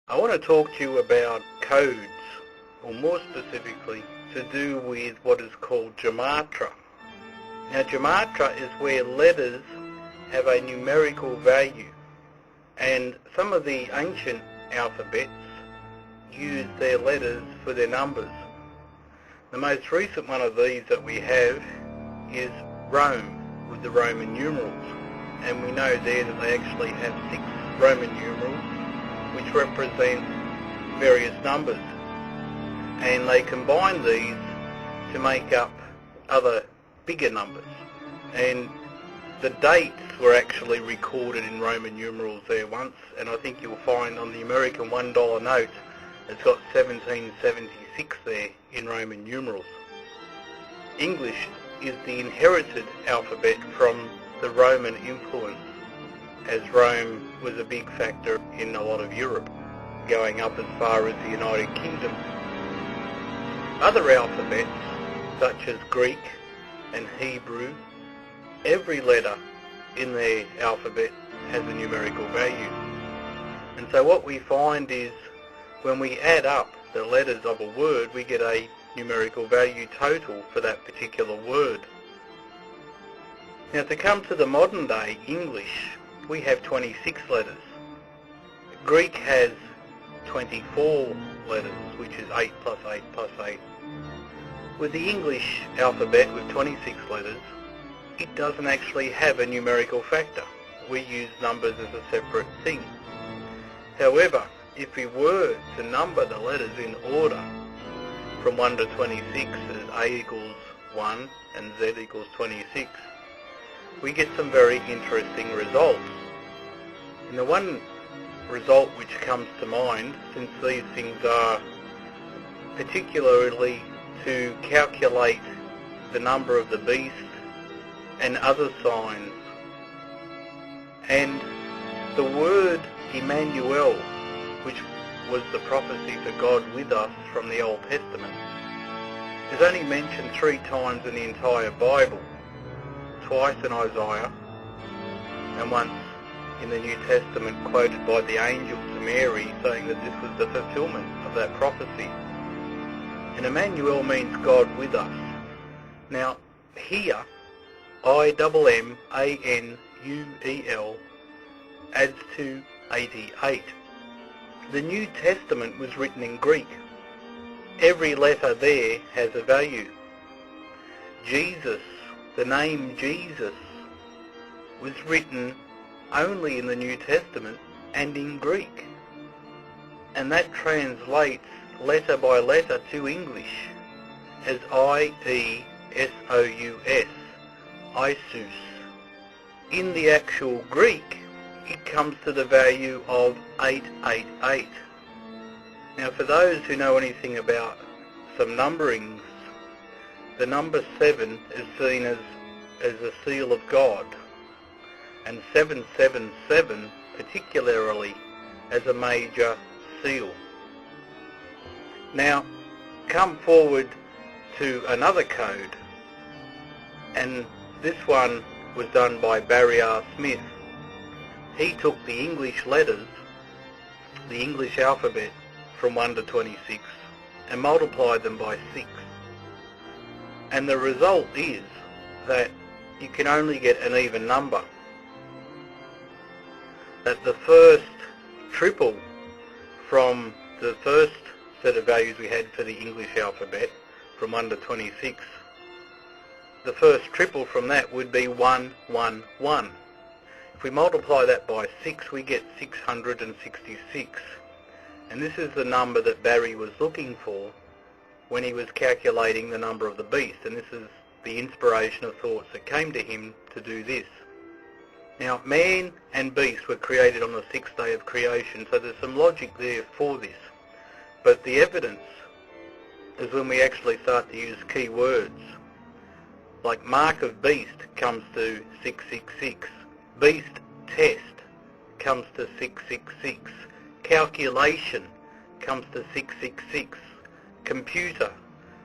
I want to talk to you about codes, or more specifically, to do with what is called Gematria. Now, Gematria is where letters have a numerical value, and some of the ancient alphabets use their letters for their numbers. The most recent one of these that we have is Rome, with the Roman numerals, and we know there that they actually have 6 Roman numerals which represent various numbers, and they combine these to make up other bigger numbers, and the dates were actually recorded in Roman numerals there once, and I think you'll find on the American $1 note it's got 1776 there in Roman numerals. English is the inherited alphabet from the Roman influence, as Rome was a big factor in a lot of Europe, going up as far as the United Kingdom. Other alphabets, such as Greek and Hebrew, every letter in their alphabet has a numerical value. And so what we find is when we add up the letters of a word, we get a numerical value total for that particular word. Now, to come to the modern day English, we have 26 letters. Greek has 24 letters, which is 8 plus 8 plus 8. With the English alphabet with 26 letters, it doesn't actually have a numerical factor. We use numbers as a separate thing. However, if we were to number the letters in order from 1 to 26 as A equals 1 and Z equals 26, we get some very interesting results. And the one result which comes to mind, since these things are particularly to calculate the number of the beast and other signs, and the word Emmanuel, which was the prophecy for God with us from the Old Testament, is only mentioned 3 times in the entire Bible, twice in Isaiah and once in the New Testament, quoted by the angel to Mary, saying that this was the fulfillment of that prophecy. And Emmanuel means God with us. Now here, IMMANUEL adds to 88. The New Testament was written in Greek. Every letter there has a value. Jesus, the name Jesus, was written only in the New Testament and in Greek. And that translates letter by letter to English as IESOUS, Isus. In the actual Greek, it comes to the value of 888. Now, for those who know anything about some numberings, the number 7 is seen as a seal of God, and 777 particularly as a major seal. Now, come forward to another code, and this one was done by Barry R. Smith. He took the English letters, the English alphabet, from 1 to 26 and multiplied them by 6. And the result is that you can only get an even number. That the first triple from the first set of values we had for the English alphabet, from 1 to 26, the first triple from that would be 111. If we multiply that by 6, we get 666. And this is the number that Barry was looking for when he was calculating the number of the beast, and this is the inspiration of thoughts that came to him to do this. Now, man and beast were created on the 6th day of creation, so there's some logic there for this. But the evidence is when we actually start to use key words. Like mark of beast comes to 666. Beast test comes to 666. Calculation comes to 666. Computer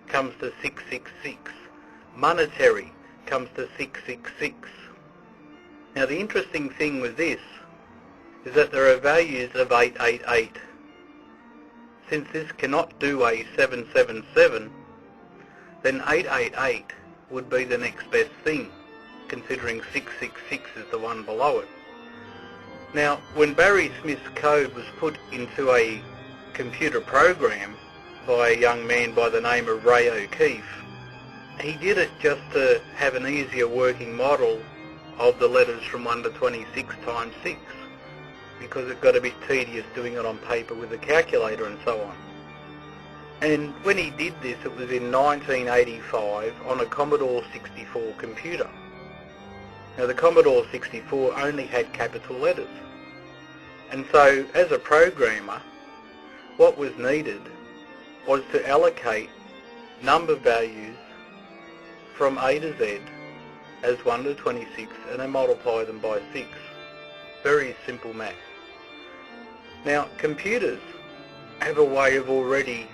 comes to 666. Monetary comes to 666. Now, the interesting thing with this is that there are values of 888 since this cannot do a 777, then 888 would be the next best thing, considering 666 is the one below it. Now, when Barry Smith's code was put into a computer program by a young man by the name of Ray O'Keefe, he did it just to have an easier working model of the letters from 1 to 26 times 6, because it got a bit tedious doing it on paper with a calculator and so on. And when he did this, it was in 1985 on a Commodore 64 computer. Now, the Commodore 64 only had capital letters. And so, as a programmer, what was needed was to allocate number values from A to Z as 1 to 26 and then multiply them by 6. Very simple math. Now, computers have a way of already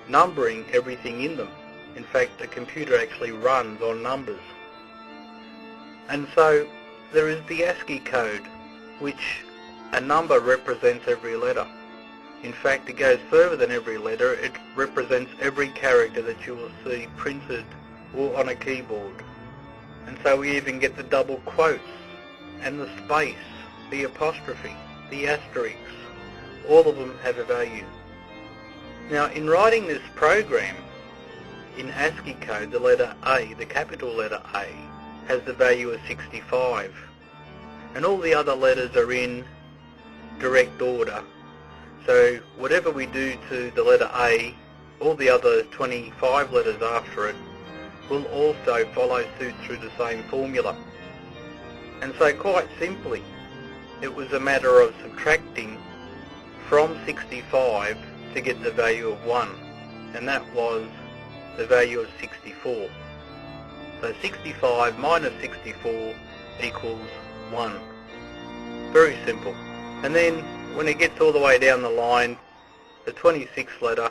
numbering everything in them. In fact, a computer actually runs on numbers. And so there is the ASCII code, which a number represents every letter. In fact, it goes further than every letter. It represents every character that you will see printed or on a keyboard. And so we even get the double quotes and the space, the apostrophe, the asterisks. All of them have a value. Now, in writing this program, in ASCII code, the letter A, the capital letter A, has the value of 65. And all the other letters are in direct order. So whatever we do to the letter A, all the other 25 letters after it will also follow suit through the same formula. And so quite simply, it was a matter of subtracting from 65 to get the value of 1, and that was the value of 64. So 65 minus 64 equals 1. Very simple. And then when it gets all the way down the line, the 26th letter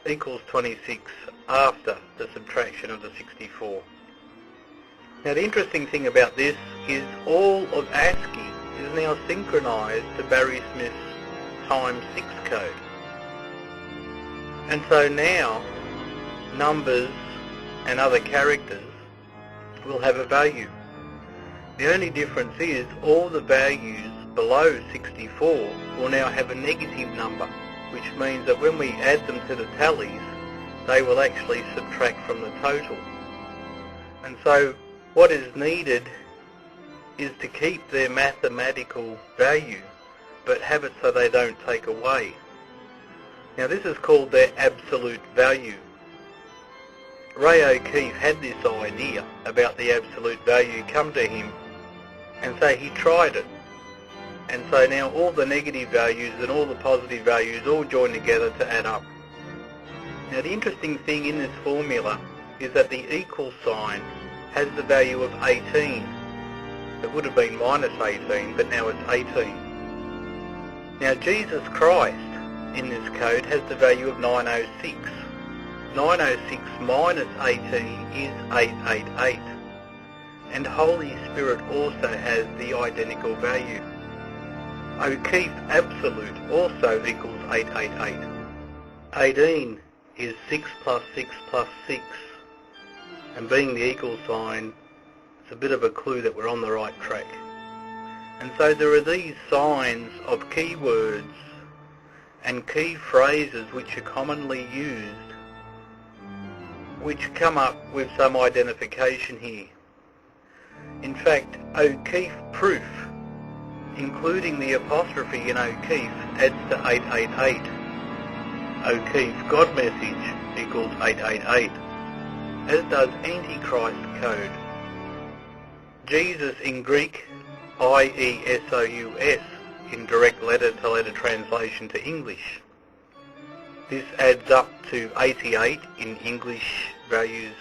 equals 26 after the subtraction of the 64. Now, the interesting thing about this is all of ASCII is now synchronized to Barry Smith's times 6 code. And so now numbers and other characters will have a value. The only difference is all the values below 64 will now have a negative number, which means that when we add them to the tallies, they will actually subtract from the total. And so what is needed is to keep their mathematical value, but have it so they don't take away. Now, this is called their absolute value. Ray O'Keefe had this idea about the absolute value come to him, and so he tried it. And so now all the negative values and all the positive values all join together to add up. Now, the interesting thing in this formula is that the equal sign has the value of 18. It would have been minus 18, but now it's 18. Now, Jesus Christ in this code has the value of 906. 906 minus 18 is 888. And Holy Spirit also has the identical value. O'Keefe absolute also equals 888. 18 is 6 plus 6 plus 6. And being the equal sign, it's a bit of a clue that we're on the right track. And so there are these signs of keywords and key phrases which are commonly used, which come up with some identification here. In fact, O'Keefe proof, including the apostrophe in O'Keefe, adds to 888. O'Keefe God message equals 888, as does Antichrist code. Jesus in Greek, IESOUS, in direct letter-to-letter translation to English. This adds up to 88 in English values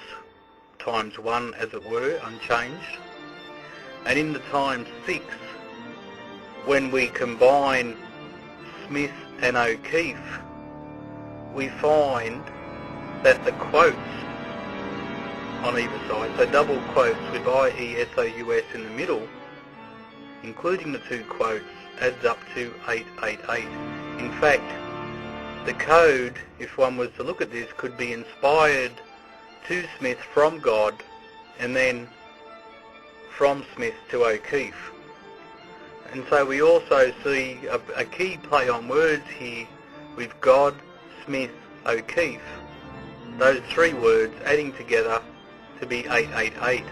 times 1, as it were, unchanged. And in the times 6, when we combine Smith and O'Keefe, we find that the quotes on either side, so double quotes with IESOUS in the middle, including the two quotes, adds up to 888. In fact, the code, if one was to look at this, could be inspired to Smith from God and then from Smith to O'Keefe. And so we also see a key play on words here with God, Smith, O'Keefe. Those three words adding together to be 888.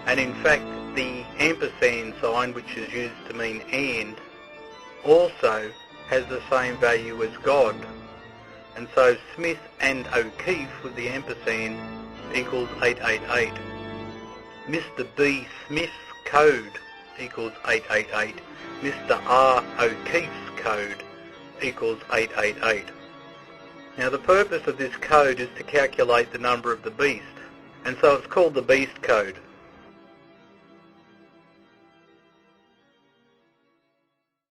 And in fact the ampersand sign, which is used to mean and, also has the same value as God. And so Smith and O'Keefe with the ampersand equals 888. Mr. B. Smith's code equals 888. Mr. R. O'Keefe's code equals 888. Now the purpose of this code is to calculate the number of the beast, and so it's called the beast code.